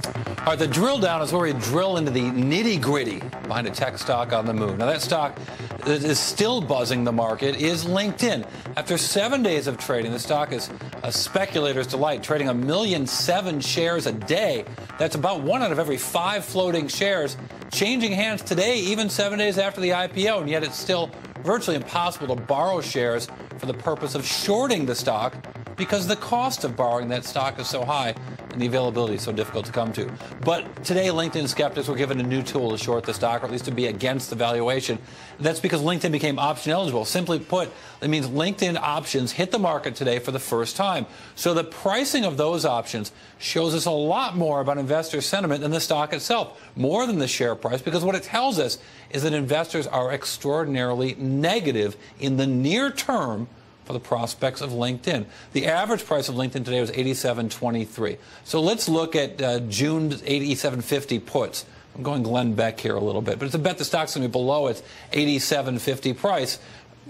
All right, the drill down is where we drill into the nitty-gritty behind a tech stock on the move. Now, that stock that is still buzzing the market is LinkedIn. After 7 days of trading, the stock is a speculator's delight, trading 1,000,007 shares a day. That's about 1 out of every 5 floating shares changing hands today, even 7 days after the IPO, and yet it's still virtually impossible to borrow shares for the purpose of shorting the stock because the cost of borrowing that stock is so high and the availability is so difficult to come to. But today, LinkedIn skeptics were given a new tool to short the stock, or at least to be against the valuation. That's because LinkedIn became option eligible. Simply put, it means LinkedIn options hit the market today for the first time. So the pricing of those options shows us a lot more about investor sentiment than the stock itself, more than the share price, because what it tells us is that investors are extraordinarily negative in the near term for the prospects of LinkedIn. The average price of LinkedIn today was $87.23. So let's look at June $87.50 puts. I'm going Glenn Beck here a little bit, but it's a bet the stock's going to be below its $87.50 price,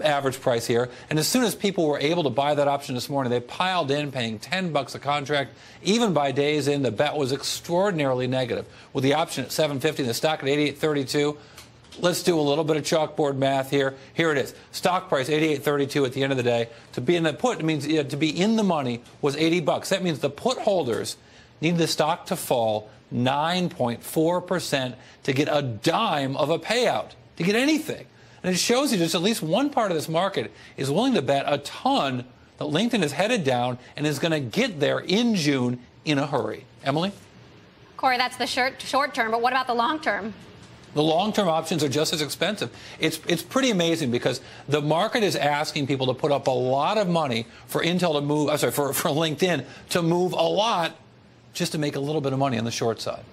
average price here. And as soon as people were able to buy that option this morning, they piled in, paying $10 a contract. Even by days in, the bet was extraordinarily negative. With the option at $7.50 and the stock at $88.32, let's do a little bit of chalkboard math here. Here it is. Stock price $88.32 at the end of the day. To be in the put means to be in the money was $80. That means the put holders need the stock to fall 9.4% to get a dime of a payout, to get anything. And it shows you just at least one part of this market is willing to bet a ton that LinkedIn is headed down and is going to get there in June in a hurry. Emily? Corey, that's the short term, but what about the long term? The long-term options are just as expensive. It's pretty amazing because the market is asking people to put up a lot of money for Intel to move, for LinkedIn to move a lot just to make a little bit of money on the short side.